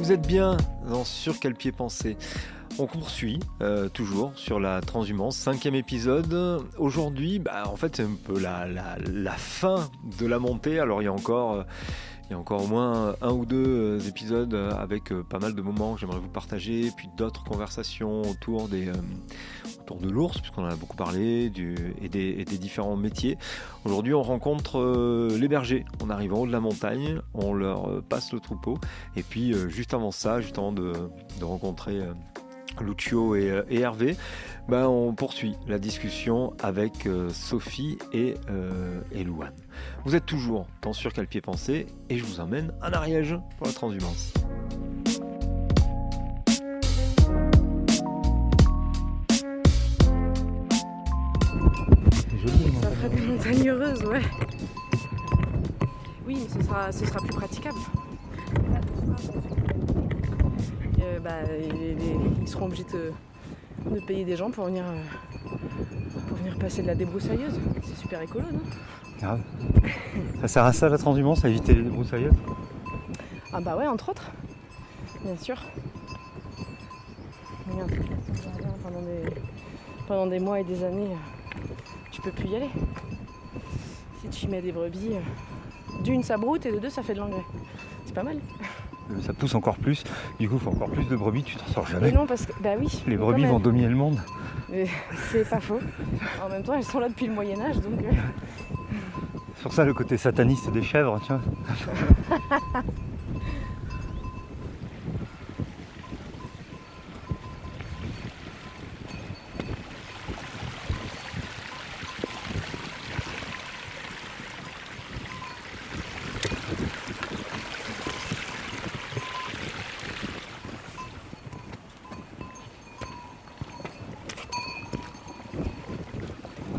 Vous êtes bien Sur quel pied penser. On poursuit toujours sur la transhumance, 5e épisode. Aujourd'hui, en fait, c'est un peu la fin de la montée. Alors, il y a encore au moins un ou deux épisodes avec pas mal de moments que j'aimerais vous partager, puis d'autres conversations autour de l'ours, puisqu'on en a beaucoup parlé, et des différents métiers. Aujourd'hui, on rencontre les bergers. On arrive en haut de la montagne, on leur passe le troupeau, et puis juste avant de rencontrer Lucio et Hervé, on poursuit la discussion avec Sophie et Louane. Vous êtes toujours Sur quel pied penser, et je vous emmène en Ariège pour la transhumance. Ça ferait des montagnes heureuses, ouais. Oui, mais ce sera plus praticable. Ils seront obligés de payer des gens pour venir passer de la débroussailleuse. C'est super écolo, non ? Grave. Ça sert à ça la transhumance, à éviter les débroussailleuses ? Ah bah ouais, entre autres. Bien sûr. Regarde, pendant des mois et des années, tu peux plus y aller. Si tu y mets des brebis, d'une ça broute et de deux ça fait de l'engrais. C'est pas mal. Ça pousse encore plus, du coup il faut encore plus de brebis, tu t'en sors jamais. Mais non, parce que, oui. Les brebis vont dominer le monde. Mais c'est pas faux. En même temps, elles sont là depuis le Moyen-Âge, donc... C'est pour ça le côté sataniste des chèvres, tu vois.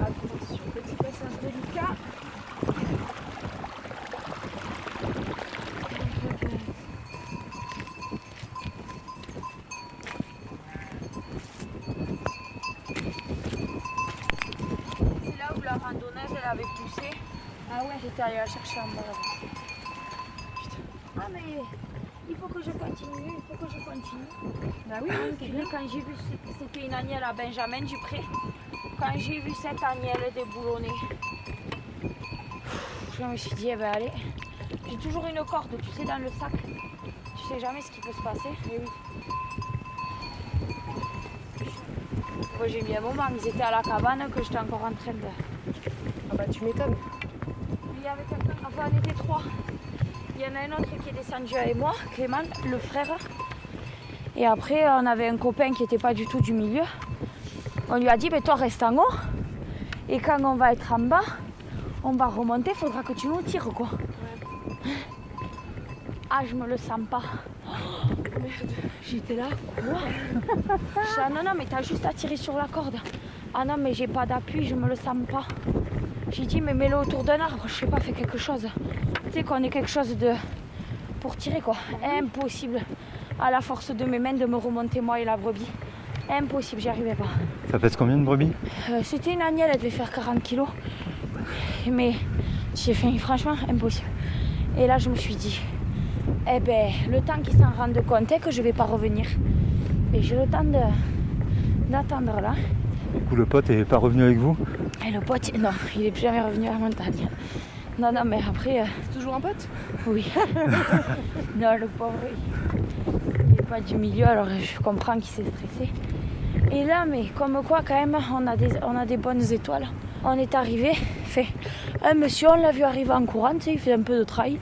Attention, petit passage délicat. C'est là où la randonneuse elle avait poussé. Ah ouais, j'étais allée la chercher en bas. Putain. Ah mais il faut que je continue, Bah oui, quand j'ai vu c'était une agnelle à Benjamin Dupré. Quand j'ai vu cette agnelle déboulonnée, je me suis dit, allez, j'ai toujours une corde, tu sais, dans le sac. Tu sais jamais ce qui peut se passer. Et oui. Moi, j'ai mis un moment, ils étaient à la cabane, que j'étais encore en train de... Ah bah tu m'étonnes. Il y avait quelqu'un, enfin on était trois. Il y en a un autre qui est descendu avec moi, Clément, le frère. Et après, on avait un copain qui n'était pas du tout du milieu. On lui a dit, toi reste en haut, et quand on va être en bas, on va remonter, il faudra que tu nous tires, quoi. Ouais. Ah, je me le sens pas. Oh, merde. J'étais là, quoi. Non, mais t'as juste à tirer sur la corde. Ah non, mais j'ai pas d'appui, je me le sens pas. J'ai dit, mais mets-le autour d'un arbre, je sais pas, fais quelque chose. Tu sais qu'on ait quelque chose pour tirer, quoi. Impossible, à la force de mes mains, de me remonter, moi et la brebis. Impossible, j'y arrivais pas. Ça pèse combien de brebis ? C'était une agnelle, elle devait faire 40 kilos. Mais j'ai fait, franchement, impossible. Et là, je me suis dit, le temps qu'ils s'en rendent compte, que je vais pas revenir. Et j'ai le temps d'attendre là. Du coup, le pote est pas revenu avec vous ? Et le pote, non, il est plus jamais revenu à la montagne. Non, mais après... C'est toujours un pote ? Oui. Non, le pauvre, il n'est pas du milieu, alors je comprends qu'il s'est stressé. Et là, mais comme quoi, quand même, on a des bonnes étoiles. On est arrivé, un monsieur, on l'a vu arriver en courant, tu sais, il fait un peu de trail.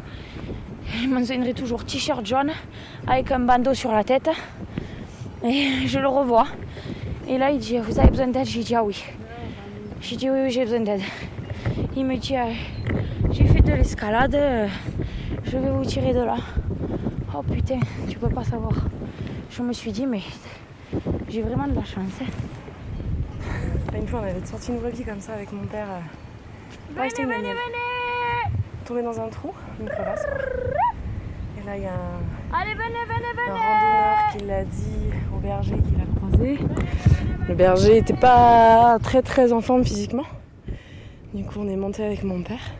Il m'enseignerait toujours t-shirt jaune, avec un bandeau sur la tête. Et je le revois. Et là, il dit, vous avez besoin d'aide ? J'ai dit, ah oui. J'ai dit, oui, j'ai besoin d'aide. Il me dit, j'ai fait de l'escalade, je vais vous tirer de là. Oh putain, tu peux pas savoir. Je me suis dit, mais j'ai vraiment de la chance. Une fois, on avait sorti une brebis comme ça avec mon père. Venez. Tombé dans un trou, une crevasse. Et là, il y a Allez, venez. un randonneur qui l'a dit au berger qui l'a croisé. Le berger était pas très très en forme physiquement. Du coup, on est monté avec mon père.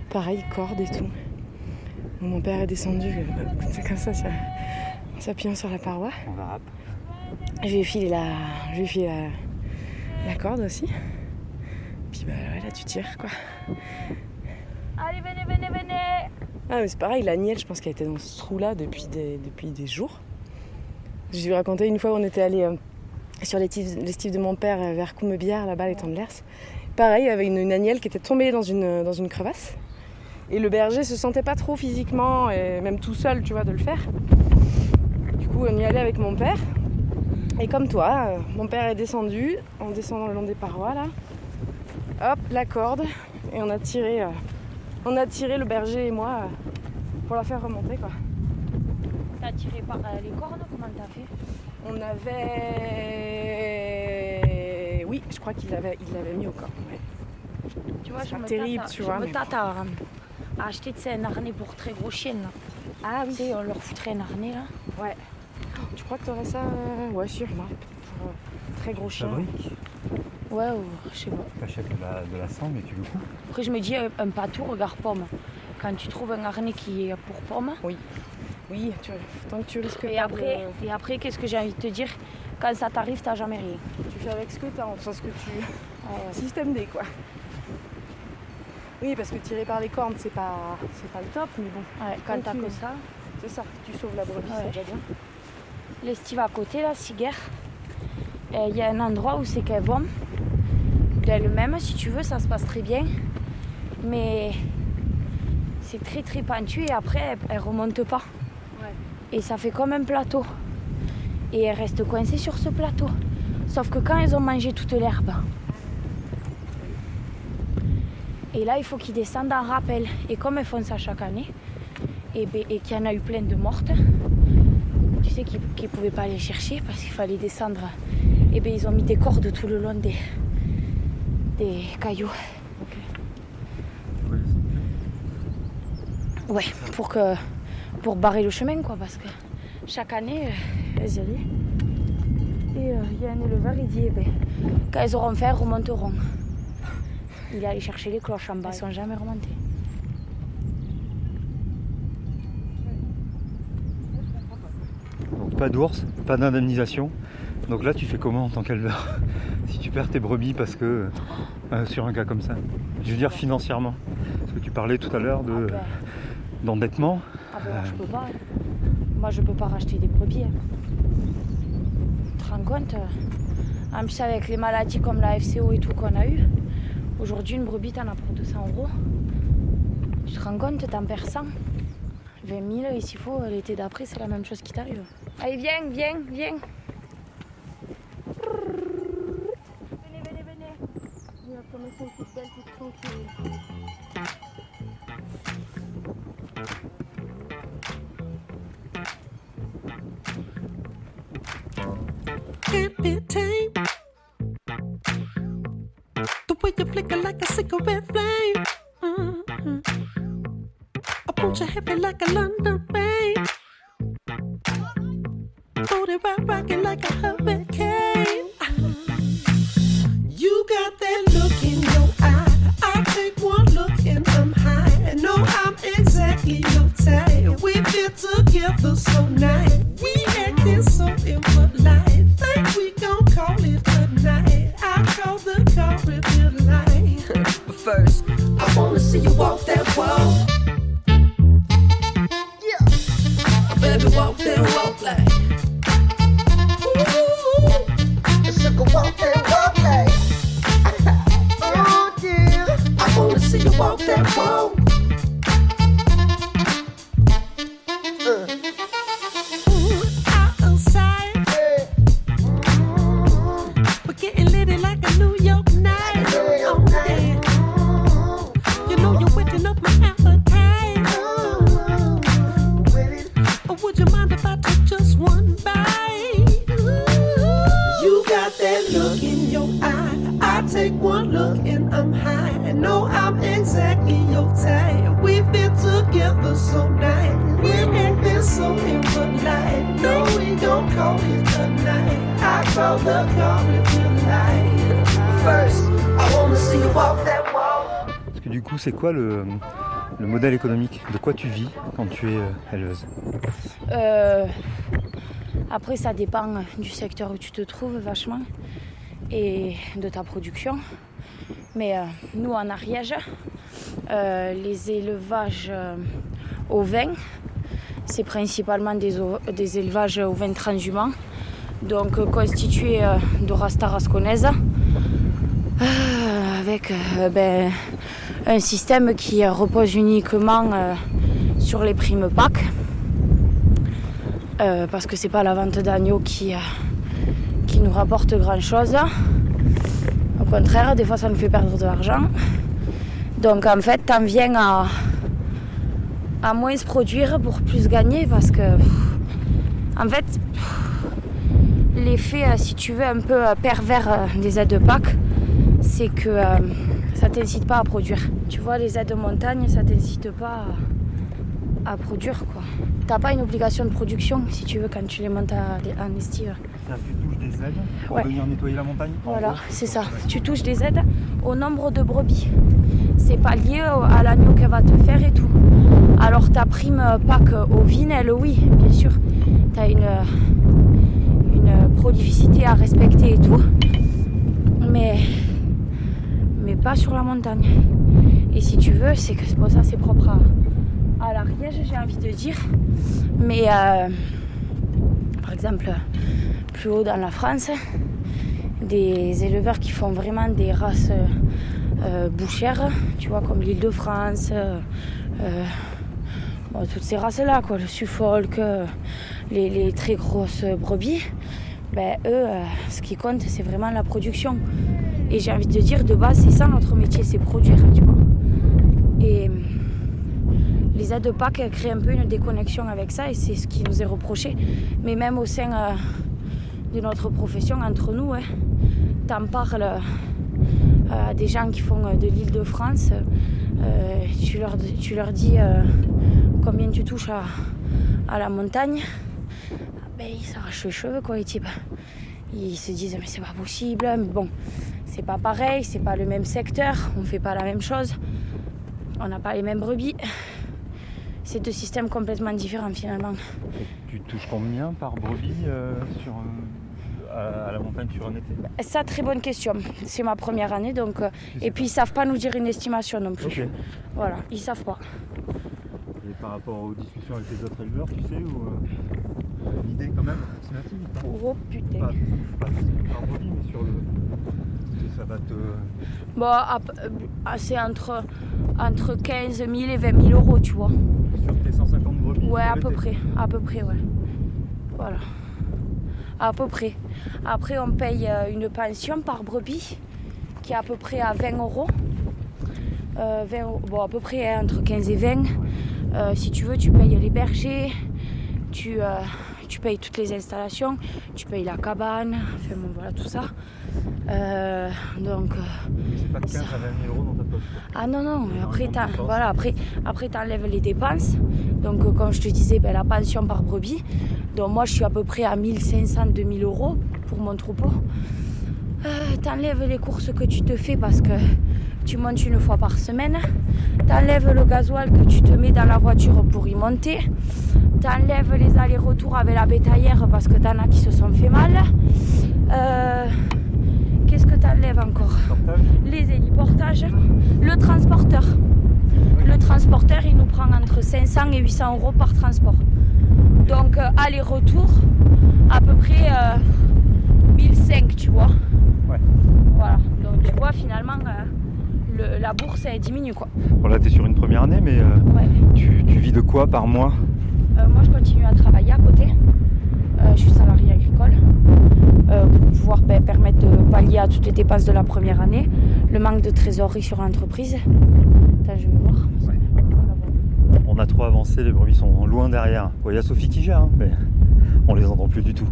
Pareil, corde et tout. Mon père est descendu, c'est comme ça, s'appuyant sur la paroi. On va rap. Je lui ai filé la corde aussi. Puis bah ouais, là tu tires quoi. Allez, venez. Ah mais c'est pareil, la nielle je pense qu'elle était dans ce trou là depuis des jours. Je lui ai raconté une fois où on était allé sur l'estive de mon père vers Coumebillard, là-bas, les temps de l'Ers. Pareil, il y avait une agnelle qui était tombée dans une crevasse. Et le berger se sentait pas trop physiquement, et même tout seul, tu vois, de le faire. Du coup, on y allait avec mon père. Et comme toi, mon père est descendu, en descendant le long des parois, là. Hop, la corde. Et on a tiré le berger et moi pour la faire remonter, quoi. T'as tiré par les cordes, comment t'as fait? On avait... Oui, je crois qu'il l'avait mis au corps. Ouais. Tu vois, c'est pas terrible, tu vois. Je me tâte à acheter un harnais pour très gros chiennes. Là. Ah oui. Tu sais, on leur foutrait un harnais là. Ouais. Tu crois que t'aurais ça Ouais, sûrement. Pour très gros chien. Fabrique. Ouais, ou je sais pas. T'achètes de la sangle et tu le coupes. Après, je me dis, un patou, regarde pomme. Quand tu trouves un harnais qui est pour pomme. Oui, tant que tu risques Et pas après, qu'est-ce que j'ai envie de te dire? Quand ça t'arrive, t'as jamais rien. Tu fais avec ce que t'as, enfin ce que tu... Système D, quoi. Oui, parce que tirer par les cornes, c'est pas le top, mais bon. Ouais, quand t'as que ça. C'est ça, tu sauves la brebis, c'est déjà bien. L'estive à côté, là, Siguerre, il y a un endroit où c'est qu'elle vomit d'elle-même, si tu veux, ça se passe très bien. Mais c'est très très pentu et après, elle remonte pas. Ouais. Et ça fait comme un plateau. Et elle reste coincée sur ce plateau. Sauf que quand elles ont mangé toute l'herbe, et là, il faut qu'ils descendent en rappel. Et comme elles font ça chaque année, et qu'il y en a eu plein de mortes, tu sais qu'ils ne pouvaient pas les chercher parce qu'il fallait descendre. Et bien, ils ont mis des cordes tout le long des cailloux. Okay. Ouais, pour barrer le chemin, quoi, parce que chaque année, elles y allaient. Et il y a un éleveur, il dit, quand elles auront fait, elles remonteront. Il est allé chercher les cloches en bas, elles ne sont jamais remontées. Donc pas d'ours, pas d'indemnisation. Donc là tu fais comment en tant qu'éleveur si tu perds tes brebis parce que sur un cas comme ça? Je veux dire financièrement. Parce que tu parlais tout à l'heure d'endettement. Ah ben moi je peux pas. Moi je peux pas racheter des brebis. Tu te rends compte? En plus avec les maladies comme la FCO et tout qu'on a eu, aujourd'hui une brebis t'en as pour 200 €. Tu te rends compte, t'en perds 100. 20 000 et s'il faut l'été d'après c'est la même chose qui t'arrive. Allez viens. Venez. On va commencer une petite belle toute tranquille. Can't be tamed. The way you flicker like a cigarette flame. Mm-hmm. I pull you heavy like a London rain. Booty rocking like a hurricane. You got that look in your eye. I take one look and I'm high. I know I'm exactly your type. We've been together so nice. We acting so impolite. Think we gon' call it a night. I call the car if you like. But first, I wanna see you walk that wall. Yeah. Baby, walk that walk like. Ooh, sucker, walk that walk like. Oh dear, I wanna see you walk that walk. Outside, we're getting litty like a New York night. Oh yeah, you know you're wetting up my appetite. Or would you mind if I took just one bite? You got that look in your eye. I take one look and I'm high. I know I'm exactly your type. We've been together so nice. We ain't been so impolite. No, we don't call it a night. I call the car if you like. First, I wanna see you walk that walk. Parce que du coup c'est quoi le modèle économique? De quoi tu vis quand tu es éleveuse? Après, ça dépend du secteur où tu te trouves vachement et de ta production. Mais nous, en Ariège, les élevages au vin, c'est principalement des élevages au vin transhumant, donc constitués de race tarasconnaise, avec un système qui repose uniquement sur les primes PAC, parce que c'est pas la vente d'agneaux qui nous rapporte grand chose. Au contraire, des fois ça nous fait perdre de l'argent. Donc en fait, t'en viens à moins se produire pour plus gagner, parce que en fait, l'effet, si tu veux, un peu pervers des aides de PAC, c'est que ça t'incite pas à produire. Tu vois, les aides de montagne, ça t'incite pas à produire, quoi. T'as pas une obligation de production, si tu veux, quand tu les montes en estive. Tu touches des aides pour Ouais. venir nettoyer la montagne? Voilà, c'est ça. Tu touches des aides au nombre de brebis. C'est pas lié à l'agneau qu'elle va te faire et tout. Alors ta prime PAC ovine, elle, oui, bien sûr. T'as une prolificité à respecter et tout. Mais pas sur la montagne. Et si tu veux, c'est pour ça c'est propre à l'Ariège, j'ai envie de dire. Mais par exemple, plus haut dans la France, des éleveurs qui font vraiment des races bouchères, tu vois, comme l'Île-de-France, toutes ces races-là, quoi, le Suffolk, les très grosses brebis, ben, eux, ce qui compte, c'est vraiment la production. Et j'ai envie de dire, de base, c'est ça notre métier, c'est produire, tu vois. Et les aides de PAC créent un peu une déconnexion avec ça, et c'est ce qui nous est reproché. Mais même au sein de notre profession, entre nous, t'en parles à des gens qui font de l'Île-de-France, tu leur dis combien tu touches à la montagne, ben, ils s'arrachent les cheveux, quoi, les types. Ils se disent mais c'est pas possible, mais bon, c'est pas pareil, c'est pas le même secteur, on fait pas la même chose, on n'a pas les mêmes brebis. C'est deux systèmes complètement différents finalement. Et tu touches combien par brebis à la montagne sur un été? Ça, très bonne question. C'est ma première année, donc et puis ils savent pas nous dire une estimation non plus. Okay. Voilà, ils savent pas. Et par rapport aux discussions avec les autres éleveurs, tu sais, ou l'idée quand même approximative ou pas? Oh putain. Pas par brebis, mais sur le... Ça va te... Bon, c'est entre 15 000 et 20 000 euros, tu vois. Sur tes 150 brebis? Ouais, à peu près, ouais. Voilà. À peu près. Après, on paye une pension par brebis qui est à peu près à 20 euros. 20 euros. Bon, à peu près entre 15 et 20. Si tu veux, tu payes les bergers, tu payes toutes les installations, tu payes la cabane, enfin bon, voilà, tout ça. Donc... c'est pas 15 à 20 000 euros dans ta poche. Ah non, après t'enlèves les dépenses. Donc comme je te disais, ben, la pension par brebis. Donc moi je suis à peu près à 1500-2000 euros pour mon troupeau. T'enlèves les courses que tu te fais parce que tu montes une fois par semaine. T'enlèves le gasoil que tu te mets dans la voiture pour y monter. T'enlèves les allers-retours avec la bétaillère parce que t'en as qui se sont fait mal. Qu'est-ce que t'enlèves encore? Les héliportages. Le transporteur. Le transporteur, il nous prend entre 500 et 800 euros par transport. Donc aller-retour, à peu près 1500, tu vois. Ouais. Voilà. Donc tu vois, finalement, la bourse, elle diminue, quoi. Bon, là, tu es sur une première année, mais Ouais. tu vis de quoi par mois? Moi, je continue à travailler à côté. Je suis salariée agricole pour pouvoir permettre de pallier à toutes les dépenses de la première année, le manque de trésorerie sur l'entreprise. Attends, je vais voir. Ouais. On a trop avancé, les brebis sont loin derrière. Bon, il y a Sophie qui gère, hein, mais on les entend plus du tout.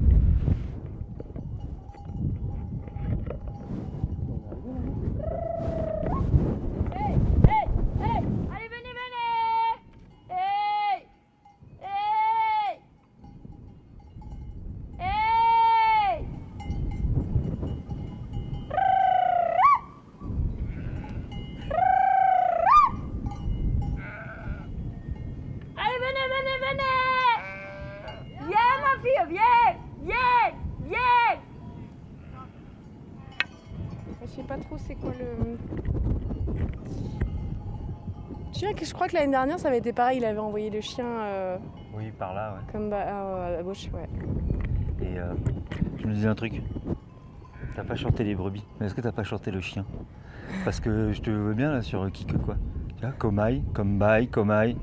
Allez, venez! Hey! Allez, venez! Viens, ma fille, viens! Je sais pas trop c'est quoi le... Je crois que l'année dernière ça avait été pareil, il avait envoyé le chien Oui, par là, ouais. comme à gauche, ouais. Et je me disais un truc. T'as pas chanté les brebis, mais est-ce que t'as pas chanté le chien? Parce que je te veux bien là sur Kik quoi. Tu vois, Komai, Kombai, Komai.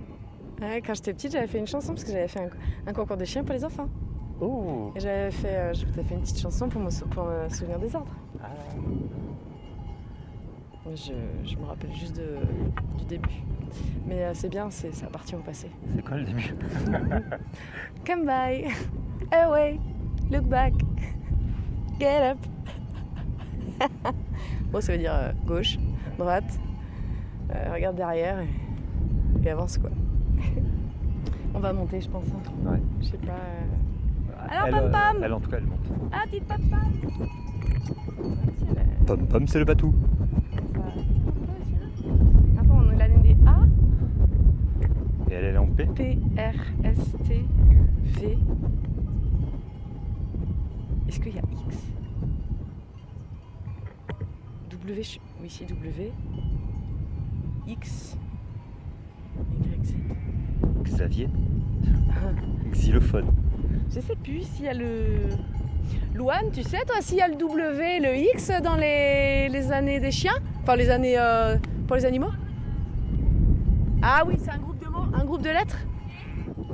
Ouais, quand j'étais petite, j'avais fait une chanson parce que j'avais fait un concours de chiens pour les enfants. Oh. Et j'avais fait une petite chanson pour me souvenir des ordres. Ah. Je me rappelle juste du début. Mais c'est bien, ça appartient au passé. C'est quoi le début? Come by, away, look back, get up. Bon, ça veut dire gauche, droite, regarde derrière et avance quoi. On va monter, je pense. Hein. Ouais. Je sais pas. Alors, Pam Pam. Elle en tout cas, elle monte. Ah, petite Pam Pam. Pom Pom, c'est le batou. Attends, on est l'année des A. Et elle est en P. P, R, S, T, U, V. Est-ce qu'il y a X? W, oui, c'est W. X. Y, Z. Xavier. Xylophone. Je sais plus s'il y a le... Louane, tu sais toi s'il y a le W et le X dans les années des chiens? Enfin les années pour les animaux? Ah oui, c'est un groupe de mots, un groupe de lettres?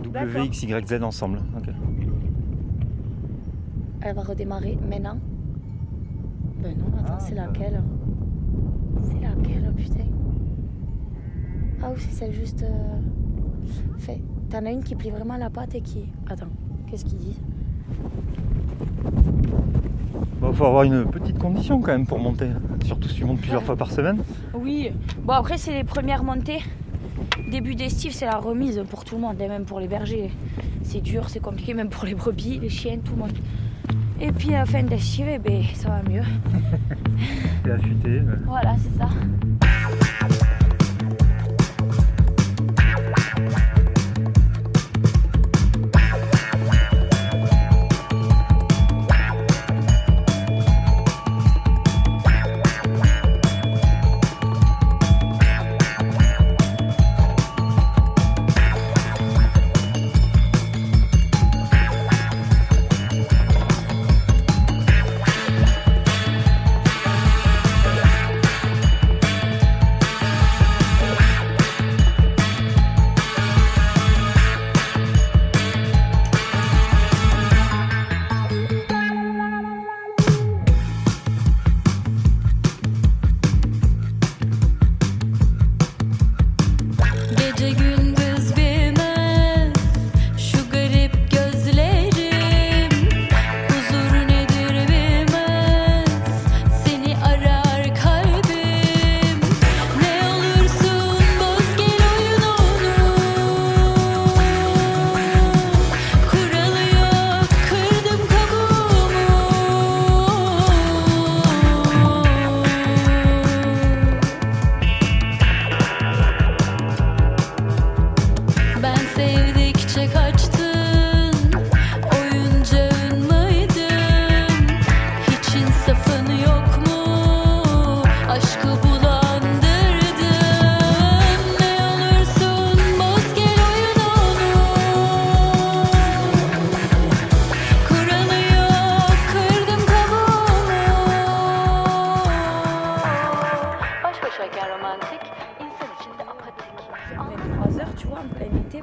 W, X, Y, Z ensemble. Ok. Elle va redémarrer maintenant. Ben non, attends, c'est laquelle? C'est laquelle, putain? Ah oui, c'est celle juste... Fait. T'en as une qui plie vraiment la patte et qui... Attends, qu'est-ce qu'ils disent? Bon, faut avoir une petite condition quand même pour monter. Surtout si tu montes plusieurs fois par semaine. Oui. Bon, après, c'est les premières montées. Début d'estive, c'est la remise pour tout le monde, et même pour les bergers. C'est dur, c'est compliqué, même pour les brebis, les chiens, tout le monde. Et puis à la fin d'estive, eh ben, ça va mieux. T'es affûté. Voilà, c'est ça.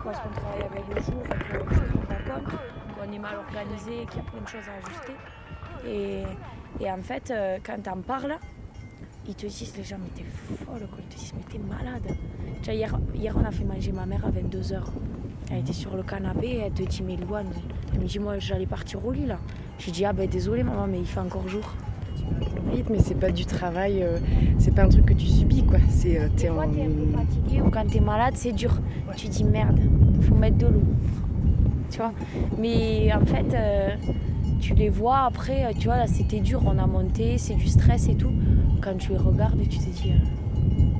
parce qu'on travaille avec le jour, donc tu ne te rends pas compte qu'on est mal organisé, qu'il y a plein de choses à ajuster. Et en fait, quand tu en parles, ils te disent, les gens, mais t'es folle, quoi. Ils te disent, mais t'es malade. Tu vois, hier, on a fait manger ma mère à 22h. Elle était sur le canapé et elle te dit, mais Louane, elle me dit, moi, j'allais partir au lit, là. J'ai dit, ah ben désolé, maman, mais il fait encore jour. Mais c'est pas du travail, c'est pas un truc que tu subis, quoi. Des fois, t'es un peu fatigué ou quand t'es malade, c'est dur. Tu dis, merde, faut mettre de l'eau. Tu vois. Mais en fait, tu les vois après, tu vois, là, c'était dur, on a monté, c'est du stress et tout. Quand tu les regardes, tu te dis,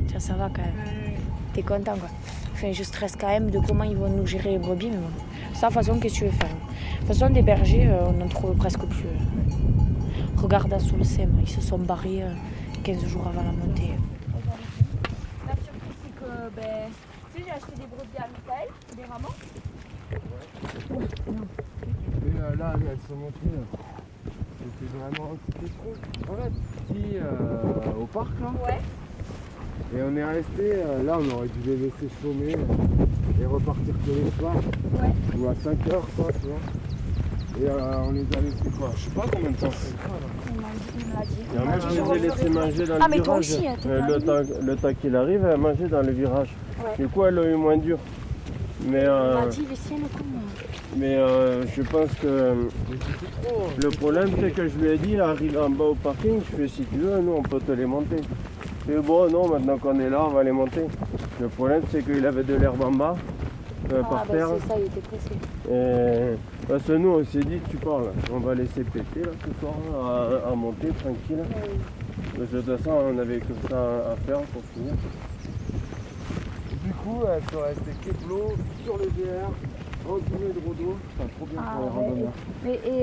tiens, ça va quand même. T'es content, quoi. Enfin, je stresse quand même de comment ils vont nous gérer les brebis, mais bon. Ça, de toute façon, qu'est-ce que tu veux faire? De toute façon, des bergers, on n'en trouve presque plus. Regarde sous le SEM, ils se sont barrés, 15 jours avant la montée. La surprise, c'est que tu sais, j'ai acheté des brebis à Michael, des ramons. Et là, elles sont montées. C'était trop. En fait, petit au parc là. Ouais. Et on est resté, là on aurait dû les laisser chômer et repartir que les soirs. Ouais. Ou à 5 heures quoi, tu vois. Et on les a laissés quoi, je sais pas combien de temps. Il me l'a dit. Et moi je les ai laissés manger dans le Ah, mais toi virage. aussi, hein, t'es pas Le temps qu'il arrive, elle mangeait dans le virage. Ouais. Du coup elle a eu moins dur. Mais, Il m'a dit les siennes comme je pense que le problème c'est que je lui ai dit, arrive en bas au parking, je fais si tu veux, nous on peut te les monter. Et bon non, maintenant qu'on est là, on va les monter. Le problème c'est qu'il avait de l'herbe en bas, par terre. C'est ça, il était pressé. Et, parce que nous on s'est dit, tu parles, on va laisser péter là ce soir, à monter tranquille. Parce que de toute façon on avait que ça à faire pour finir. Du coup, elles sont restées keblo sur le VR, entourées de rodos. Enfin, trop bien pour les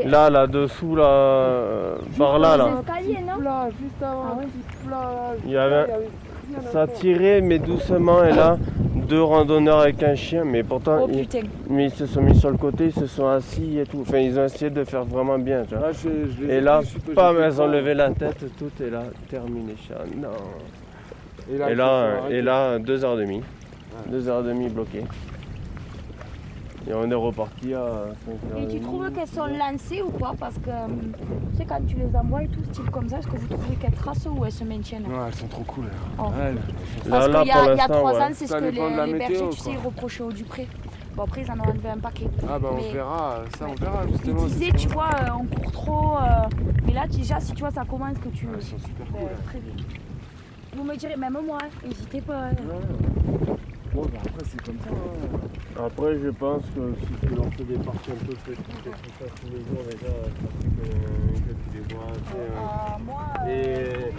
randonneurs. Là, dessous, là, par là. Escalier, non? Là, juste avant, Ah ouais. petit plat. Il y avait ça tirait, mais doucement. Et là, 2 randonneurs avec un chien, mais pourtant, Oh putain. mais ils se sont mis sur le côté, ils se sont assis et tout. Enfin, ils ont essayé de faire vraiment bien. Tu vois. Et là, bam, elles ont levé la tête, toutes, et là, terminé. Non. Et là, 2h30. 2h30 bloquées. Et on est reparti à 5h30. Et tu trouves qu'elles sont lancées ou quoi? Parce que tu sais, quand tu les envoies et tout, style comme ça, est-ce que vous trouvez qu'elles tracent ou elles se maintiennent? Ouais, elles sont trop cool. Oh. Là, Parce qu'il y pour a l'instant, 3 ouais. ans, c'est ce Ça que dépend de la les bergers, météo, tu sais, quoi. ils reprochaient au Dupré. Bon, après, ils en ont enlevé un paquet. Ah bah on Mais- verra, ça on Ouais. verra Ils justement. disaient, tu vois, on court trop. Mais là, déjà, si tu vois, ça commence que tu. Elles sont super cool. Très bien. Vous me direz, même moi, n'hésitez pas. Bon bah après c'est comme ça. Après je pense que si tu lances des parties un peu petites et tout ça tous les jours déjà, ça fait que tu les vois. Et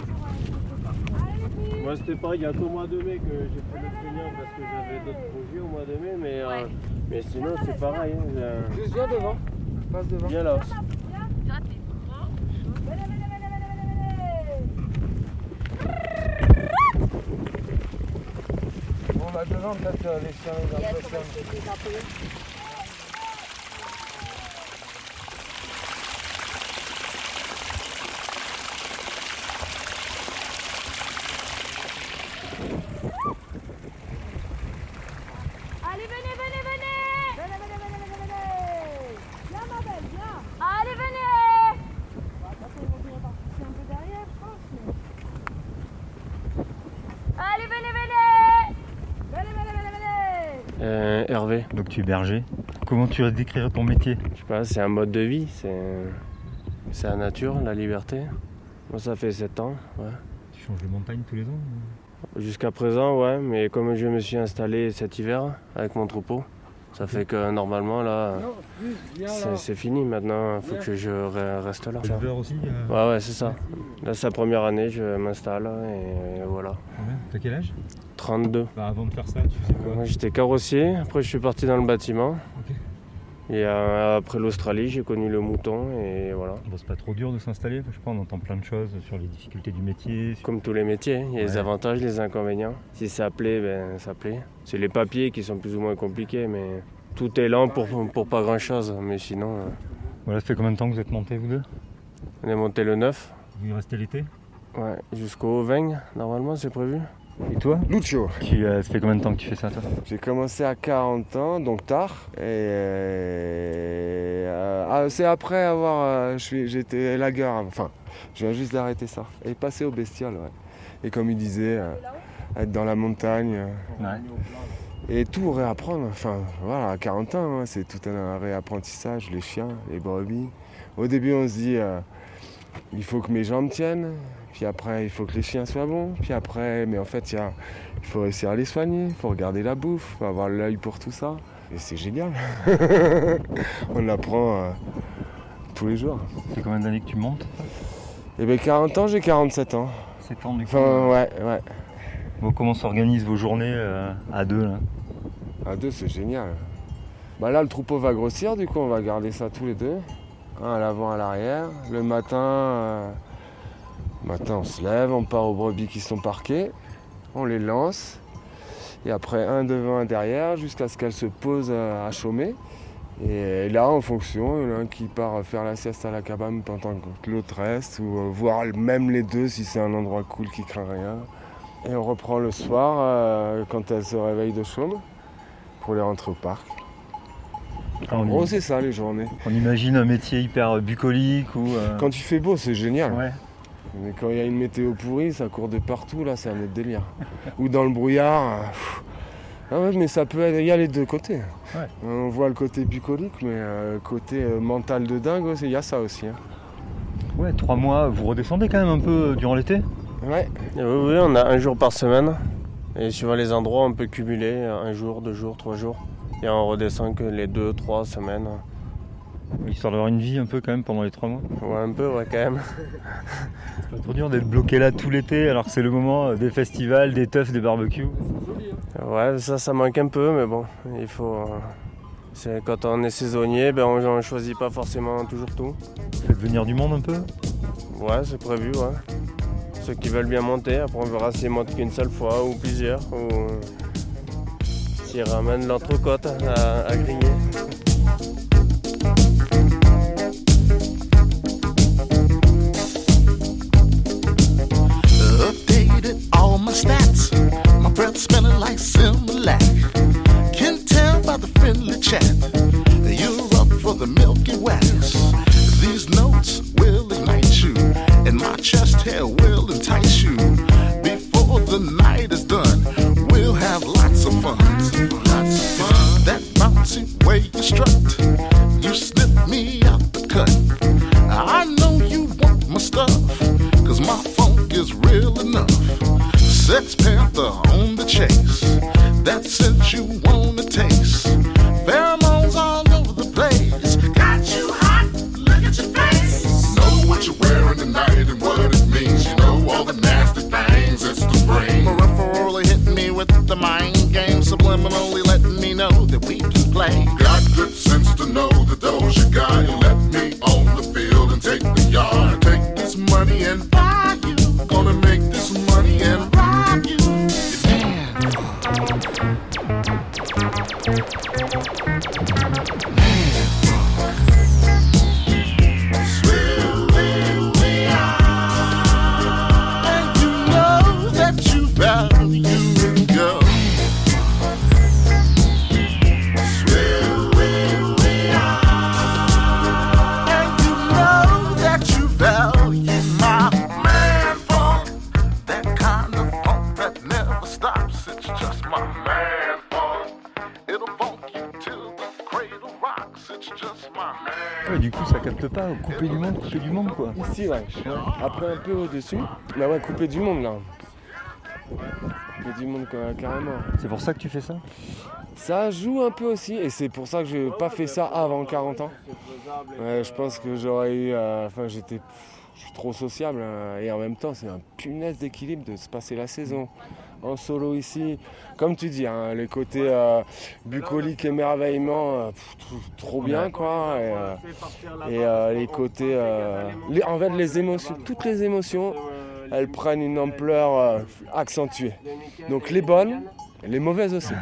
moi c'était pareil, il y a qu'au mois de mai que j'ai fait le feignant parce que j'avais d'autres projets au mois de mai, mais sinon c'est pareil. Juste viens devant, passe devant. Viens là. Bon bah devant peut-être les chiens les impressionnent. Allez, venez, venez, venez! Venez, venez, venez, venez, venez! Viens, ma belle, viens! Allez, venez! C'est un peu derrière, je pense. Allez, venez, venez! Venez, venez, venez, venez! Hervé, Donc tu es berger. Comment tu vas décrire ton métier? je sais pas, c'est un mode de vie, c'est la nature, la liberté. Moi ça fait 7 ans, ouais. Tu changes de montagne tous les ans? Jusqu'à présent, ouais, mais comme je me suis installé cet hiver avec mon troupeau, ça fait que normalement là, c'est fini maintenant, il faut que je reste là. Éleveur aussi? Ouais, c'est ça. Là, c'est la première année, je m'installe et voilà. Combien? T'as quel âge? 32. Bah, avant de faire ça, tu faisais quoi? Moi, j'étais carrossier, après je suis parti dans le bâtiment. Ok. Et après l'Australie, j'ai connu le mouton et voilà. Bon, c'est pas trop dur de s'installer? Je sais pas, on entend plein de choses sur les difficultés du métier. Comme tous les métiers, il y a les Ouais. avantages, les inconvénients. Si ça plaît, ben ça plaît. C'est les papiers qui sont plus ou moins compliqués, mais tout est lent pour pas grand chose. Mais sinon, Voilà, ça fait combien de temps que vous êtes montés, vous deux? on est monté le 9, Vous y restez l'été? ouais, jusqu'au 20, normalement c'est prévu. Et toi? Lucio. Ça fait combien de temps que tu fais ça, toi? J'ai commencé à 40 ans, donc tard. C'est après avoir. J'étais lagueur, enfin, je viens juste d'arrêter ça. Et passer au bestial, ouais. Et comme il disait, être dans la montagne. Ouais. Et tout réapprendre. Enfin, voilà, à 40 ans, hein, c'est tout un réapprentissage. Les chiens, les brebis. Au début, on se dit, il faut que mes jambes tiennent. Puis après, il faut que les chiens soient bons. Puis après, mais en fait, il faut réussir à les soigner. Il faut regarder la bouffe. Il faut avoir l'œil pour tout ça. Et c'est génial. On apprend tous les jours. Ça fait combien d'années que tu montes? Et bien 40 ans, j'ai 47 ans. 7 ans du coup. Enfin, ouais. Bon, comment s'organisent vos journées à deux là? À deux, c'est génial. Bah là, le troupeau va grossir, du coup, on va garder ça tous les deux. Un à l'avant, à l'arrière. Le matin, Matin, on se lève, on part aux brebis qui sont parquées, on les lance, et après un devant, un derrière, jusqu'à ce qu'elles se posent à chômer. Et là, en fonction, il y en a un qui part faire la sieste à la cabane pendant que l'autre reste, ou voir même les deux si c'est un endroit cool qui craint rien. Et on reprend le soir quand elles se réveillent de chôme pour les rentrer au parc. En gros, c'est ça les journées. On imagine un métier hyper bucolique ou... Quand il fait beau, c'est génial. Ouais. Mais quand il y a une météo pourrie, ça court de partout, là, c'est un autre délire. Ou dans le brouillard. Ah ouais, mais ça peut être... Il y a les deux côtés. Ouais. On voit le côté bucolique, mais le côté mental de dingue, il y a ça aussi. Hein. Ouais, 3 mois, vous redescendez quand même un peu durant l'été ? Ouais. Oui, on a 1 jour par semaine. Et suivant les endroits, on peut cumuler 1 jour, 2 jours, 3 jours. Et on redescend que les 2-3 semaines. Histoire d'avoir une vie un peu quand même pendant les 3 mois. Ouais, un peu, ouais, quand même. C'est pas trop dur d'être bloqué là tout l'été alors que c'est le moment des festivals, des teufs, des barbecues. Ouais, ça manque un peu, mais bon, il faut... quand on est saisonnier, on ne choisit pas forcément toujours tout. Vous faites venir du monde un peu ? Ouais, c'est prévu, ouais. Ceux qui veulent bien monter, après on verra s'ils montent qu'une seule fois ou plusieurs, ou s'ils ramènent l'entrecôte à griller. Updated all my stats. My breath smelling like Similac. Can tell by the friendly chat that you're up for the Milky Wax. These notes will ignite you, and my chest hair will entice you. Before the night is done, we'll have lots of fun. That bouncy way you strut, you slip me out the cut. I know you want my stuff, 'cause my funk is real enough. Sex Panther on the chase, that scent you wanna taste. Pheromones all over the place, got you hot, look at your face. Know what you're wearing tonight and what it means. You know all the nasty things it's the brain. Peripherally hitting me with the mind game, subliminally letting me know that we can play. Got good sense to know the Doja got. You let me on the field and take the yard. Take this money and buy you. Gonna make this money and rob you. Ouais, du coup ça capte pas, couper du monde quoi. Ici, ouais. Après un peu au-dessus. Bah ouais, couper du monde là. Couper du monde carrément. C'est pour ça que tu fais ça ? Ça joue un peu aussi, et c'est pour ça que je n'ai pas fait ça avant 40 ans. Ouais, je pense que j'aurais eu... je suis trop sociable, et en même temps c'est un punaise d'équilibre de se passer la saison en solo ici. Comme tu dis, hein, les côtés bucolique, émerveillement, trop bien quoi. Et les côtés... en fait les émotions, toutes les émotions, elles prennent une ampleur accentuée. Donc les bonnes, les mauvaises aussi.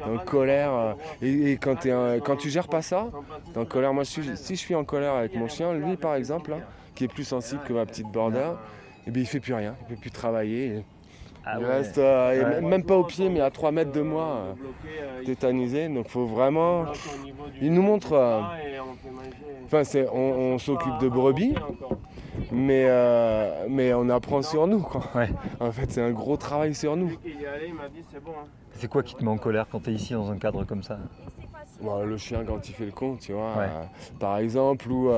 Donc colère, et quand tu gères pas ça, t'es en colère. Moi si je suis en colère avec mon chien, lui par exemple, là, qui est plus sensible que ma petite border, et bien il fait plus rien, il peut plus travailler. Il reste même pas au pied, mais à 3 mètres de moi, tétanisé. Donc faut vraiment... Il nous montre... on s'occupe de brebis, mais on apprend sur nous, quoi. Ouais. En fait, c'est un gros travail sur nous. C'est quoi qui te met en colère quand tu es ici dans un cadre comme ça ? Bon, le chien quand il fait le con, tu vois, ouais. Par exemple, ou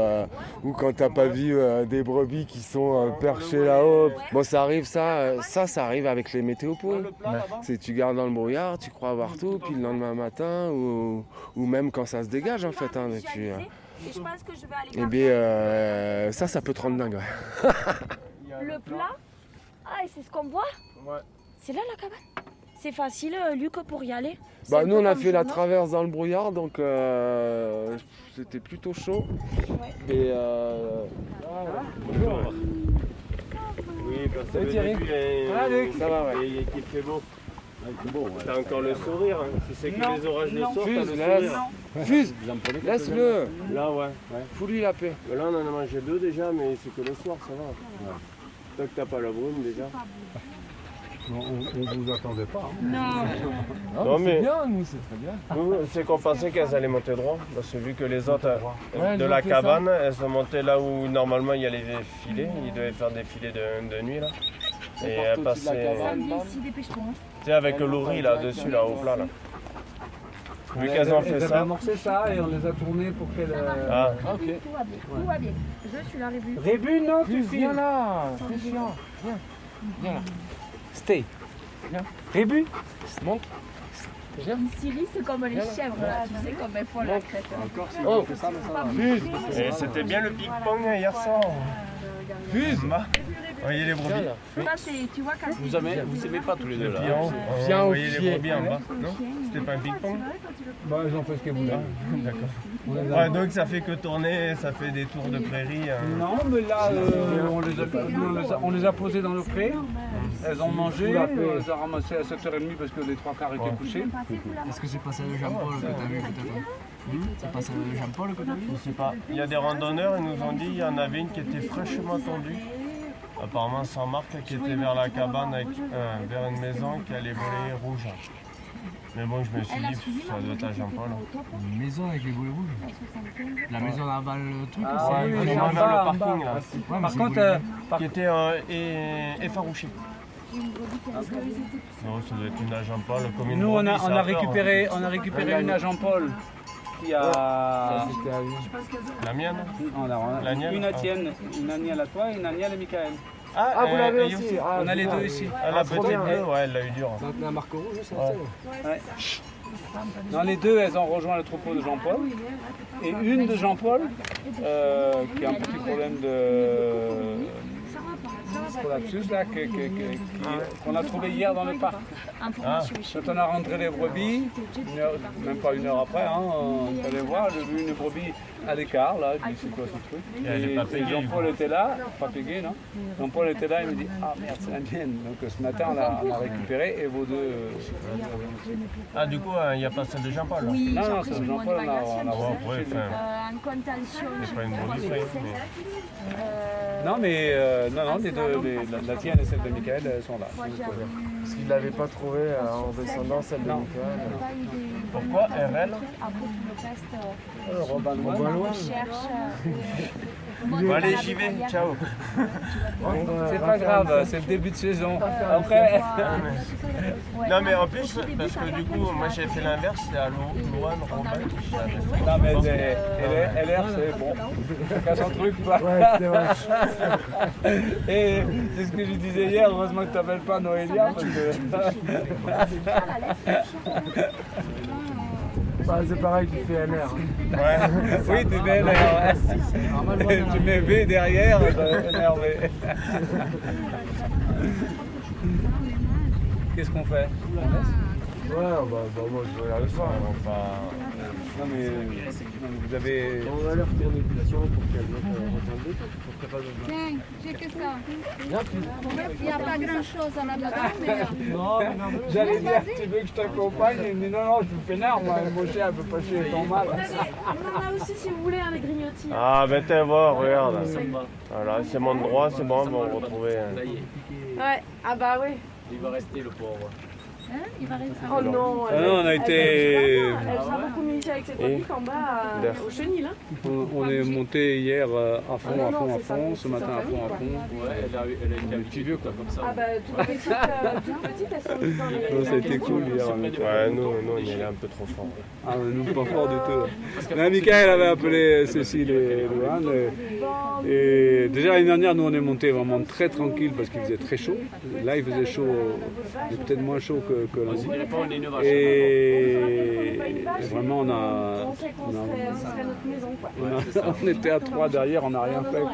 quand t'as pas vu des brebis qui sont perchées là-haut. Bon, ça arrive, ça arrive avec les météos pourris. Ouais. C'est tu gardes dans le brouillard, tu crois voir tout, puis le lendemain matin, ou même quand ça se dégage en fait. Hein, et bien, ça peut te rendre dingue. Ouais. Le plat, et c'est ce qu'on voit ? Ouais. C'est là la cabane ? C'est facile, Luc, pour y aller. Nous, on a fait la traverse dans le brouillard, donc c'était plutôt chaud. Ouais. Et bonjour. Oui, quand c'est le début et ça va, ouais. Et qu'il fait beau. T'as encore le sourire, hein. Si c'est que les orages le soir, t'as le sourire. Fuse, laisse-le. Là, ouais. Fous-lui la paix. Là, on en a mangé 2 déjà, mais c'est que le soir, ça va. Toi que t'as pas la brume déjà. On ne vous attendait pas. Non, mais C'est bien, nous, c'est très bien. nous, c'est qu'on pensait qu'elles allaient monter droit. Parce que vu que les autres Ouais, de ils la ont fait cabane, elles sont montées là où normalement il y a les filets. Ils devaient faire des filets de nuit là. Et elles passaient. Tu sais, avec le riz là-dessus, là, au plat là. Vu qu'elles ont fait Elles avaient ça. amorcé ça et on les a tournés pour qu'elles... Ah, Ok. Tout va bien. Je suis là, Rébu. Rébu, non, tu Fuse, viens filmes. là. C'est chiant. Viens là. Stay. Rébu. Monte. Siri, c'est comme les chèvres là. Tu sais, comme elles font la crête. Oh, Fuse. Et c'était bien le ping-pong hier soir. Fuse. Voyez les brebis. Ça, c'est, tu vois, quand Vous aimez pas tous les deux là. Viens, vous voyez les brebis en bas. Non, c'était pas un ping-pong. Bah, ils ont fait ce qu'ils voulaient. D'accord. Ouais, donc ça fait que tourner, ça fait des tours de prairie. Non, mais là, on les a posées dans le pré. Elles ont mangé, on les a ramassées à 7h30 parce que les 3/4 étaient couchés. Est-ce que c'est pas celle de Jean-Paul que t'as vu peut-être? C'est pas celle de Jean-Paul que t'as vu? Je sais pas. Il y a des randonneurs, ils nous ont dit qu'il y en avait une qui était fraîchement tondue. Apparemment sans marque, qui était vers la cabane, vers une maison qui allait voler rouge. Mais bon, je me suis dit, ça doit être à Jean-Paul. Une maison avec les boulets rouges? La maison là-bas, le truc Ah, aussi? oui, On oui, est en vers le bas, en parking bas. là. Ouais, mais Par c'est contre, boulets- Qui était effarouché. Non, ça doit être une à Jean-Paul, comme une nous, on brebis, ça a a peur, récupéré une à Jean-Paul qui a... La mienne. La mienne. une à Tienne, une Aniel à toi et une Aniel à Michael. Ah, vous l'avez et aussi. Ah, On a les super. deux ici. La trop petite bien. bleue, ouais, elle l'a eu dur. La marque rouge, ça? Ouais. Dans les deux, elles ont rejoint le troupeau de Jean-Paul. Et une de Jean-Paul, qui a un petit problème de prolapsus, là, qu'on a trouvé hier dans le parc. Quand on a rentré les brebis, même pas une heure après, hein, on est allé voir, j'ai vu une brebis à l'écart, là, je dis c'est quoi ce truc? Et elle est pas payée, Jean-Paul était là, pas payé, non? Jean-Paul était là, il me dit ah merde, c'est la mienne. Donc ce matin, on l'a récupéré et vos deux. Ah, du coup, il n'y a pas celle de Jean-Paul là. Oui, Non, j'ai non, pris c'est du Jean-Paul, on a Bon, après, chez lui. en contention. c'est pas une brebis fraîche, mais... Non, mais non, les deux, la tienne et celle de Michael, elles sont là. Parce qu'il ne l'avait pas trouvé en descendant celle de Michael. Pourquoi RL? Après tout le reste, Robin Loin. on cherche. Bon, allez, j'y vais, ciao. C'est pas grave, c'est le début de saison. Après, Non, mais en plus, parce que du coup, moi j'ai fait l'inverse, c'est à Louane, Robin. non, mais LR, c'est bon. Chacun son truc, quoi. Ouais, c'est vrai. Et c'est ce que je disais hier, heureusement que tu n'appelles pas Noélia, parce que... Bah, c'est pareil, tu fais NR. Ouais. Oui, tu mets LR, ouais. Tu mets V derrière, ça va t'énerver. Qu'est-ce qu'on fait? Ouais, bah, moi je regarde le soir. Non mais vous avez... On va leur retourner pour qu'elle mette Tiens, j'ai que ça. Il n'y a pas grand chose à la dedans, mais. Non, j'allais dire, tu veux que je t'accompagne? Il me dit non, je me fais moi, mon chien, elle peut pas chier ton mal. On en a aussi si vous voulez, les grignotis. Ah, ben t'es voir, regarde. Voilà, c'est mon droit, c'est bon, on va retrouver. Ouais, ah bah oui. Il va rester le pauvre. Hein, il va rester. Oh non, Ah non, on a été... Elle sera beaucoup mieux ici avec cette optique en bas au chenil. Hein. On est monté hier à fond, ce matin à fond. Ouais, elle a été un petit vieux quoi, comme ça. Ah bah toutes petites, elles sont dans les... Non, ça a été cool hier. Ouais, nous, on est là un peu trop fort. Ah, nous pas fort du tout. Là, Michael avait appelé Cécile et Louane. Et déjà l'année dernière, nous on est monté vraiment très tranquille parce qu'il faisait très chaud. Là, il faisait chaud, il peut-être moins chaud que lundi. Et vraiment, on était à 3 derrière, on n'a rien fait. Quoi.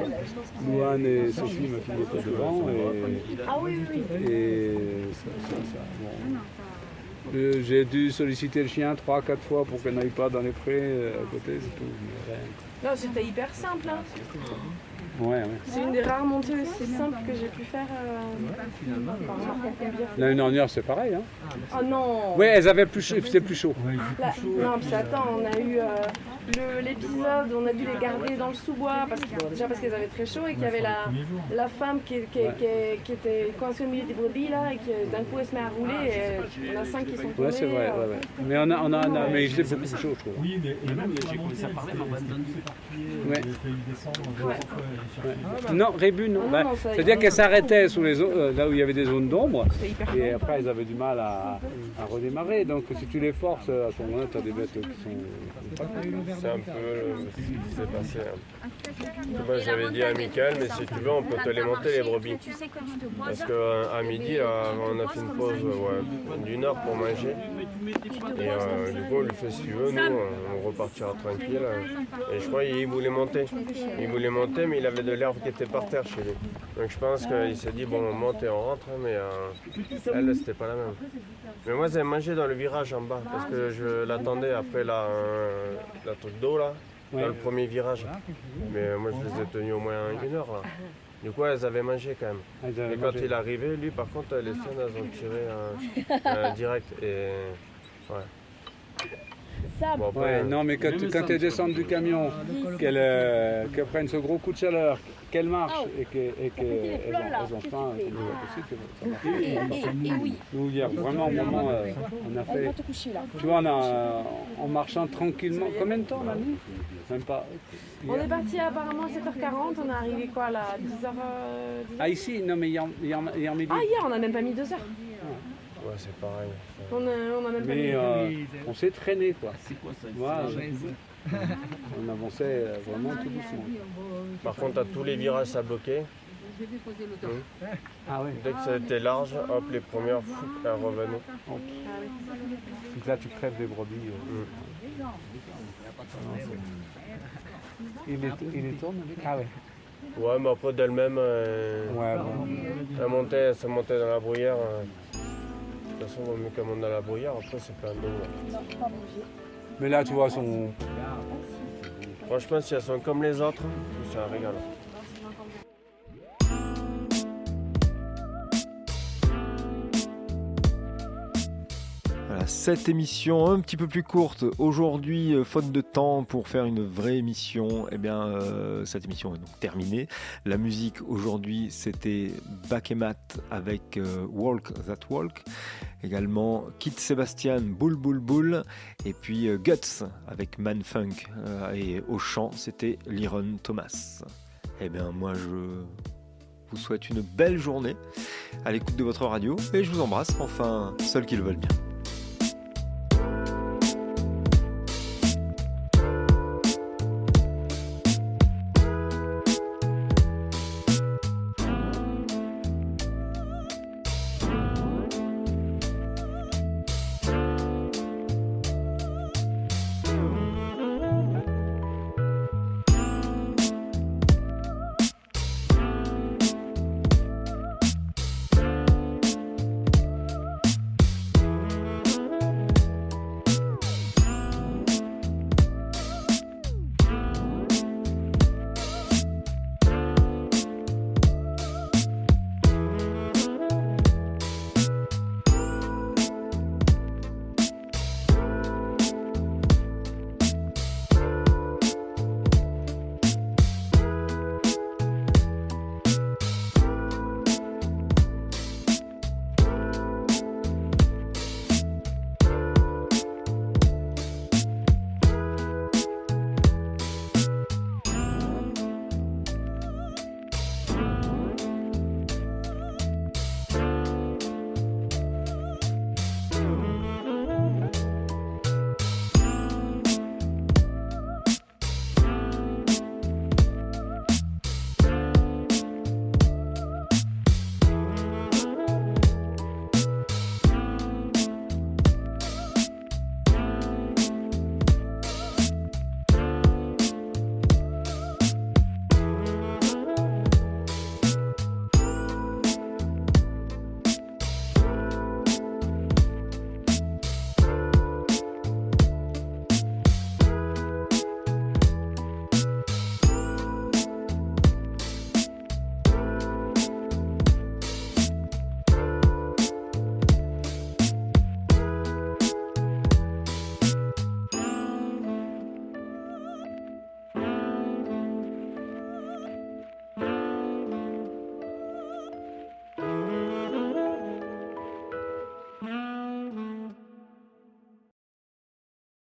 Louane et Sophie, ma fille, étaient devant. Ah oui, oui. Et bon. J'ai dû solliciter le chien 3-4 fois pour qu'elle n'aille pas dans les prés à côté, c'est tout. Mais rien. Non, c'était hyper simple. Hein. Ouais. C'est une des rares montées aussi simples que j'ai pu faire. L'année dernière, c'est pareil. Hein. Oh non. Oui, elles avaient plus chaud, il faisait plus chaud. Non, puis attends, on a eu l'épisode où on a dû les garder dans le sous-bois parce qu'elles avaient très chaud et qu'il y avait la femme qui était coincée au milieu des brebis là et qui d'un coup elle se met à rouler et on a 5 qui sont tombés. Ouais, c'est vrai. Mais on a mais il faisait beaucoup plus chaud, je trouve. Oui, mais même j'ai commencé à parler, mais on va donner Ouais. descendre. Non, Rébu, non. C'est-à-dire qu'elles s'arrêtaient sous les là où il y avait des zones d'ombre et après elles avaient du mal à redémarrer. Donc si tu les forces, à ce moment-là, tu as des bêtes qui sont... C'est un peu ce qui s'est passé. Moi j'avais dit à Michael, mais si tu veux on peut te les monter les brebis. Parce qu'à midi on a fait une pause d'une heure pour manger. Et du coup on lui fait si tu veux, nous on repartira tranquille. Et je crois qu'il voulait monter. Il voulait monter mais il avait de l'herbe qui était par terre chez lui. Donc je pense qu'il s'est dit bon on monte et on rentre, mais elle c'était pas la même. Mais moi j'avais mangé dans le virage en bas parce que je l'attendais après la truc d'eau là, dans le premier virage. Mais moi je les ai tenus au moins 1 heure là. Du coup elles avaient mangé quand même. Et quand il est arrivé, lui par contre les siennes elles ont tiré direct. Et ouais. Bon, après, non mais quand elles descendent du camion, qu'elles prennent ce gros coup de chaleur, qu'elles marchent et qu'elles ont faim, c'est possible. Nous hier vraiment au moment on a fait, tu vois en marchant tranquillement, combien de temps on a mis? Même pas. On est parti apparemment à 7h40, on est arrivé quoi là, 10h. Ah ici, non mais hier midi. Ah hier on a même pas mis 2 heures. Ouais, c'est pareil. On a même pas mis. On s'est traîné quoi. C'est quoi ça? On avançait vraiment tout doucement. Par contre, à tous les virages ça bloquait. Ah ouais. Dès que ça était large, hop, les premières elles revenaient. Donc là tu crèves des brebis. Il est tourne. Ah ouais. Ouais, mais après d'elle-même, elle se montait dans la bruyère. De toute façon, il vaut mieux qu'elle monte dans la bruyère, après c'est plein d'eau. Mais là, tu vois, son... Franchement, si elles sont comme les autres, c'est un régal. Voilà, cette émission un petit peu plus courte aujourd'hui, faute de temps pour faire une vraie émission. Eh bien, cette émission est donc terminée. La musique aujourd'hui, c'était Bakemat avec Walk That Walk. Également Kid Sebastian, Boule Boule Boule. Et puis Guts avec Man Funk. Et au chant, c'était Liron Thomas. Eh bien, moi, je vous souhaite une belle journée à l'écoute de votre radio. Et je vous embrasse, enfin, seuls qui le veulent bien.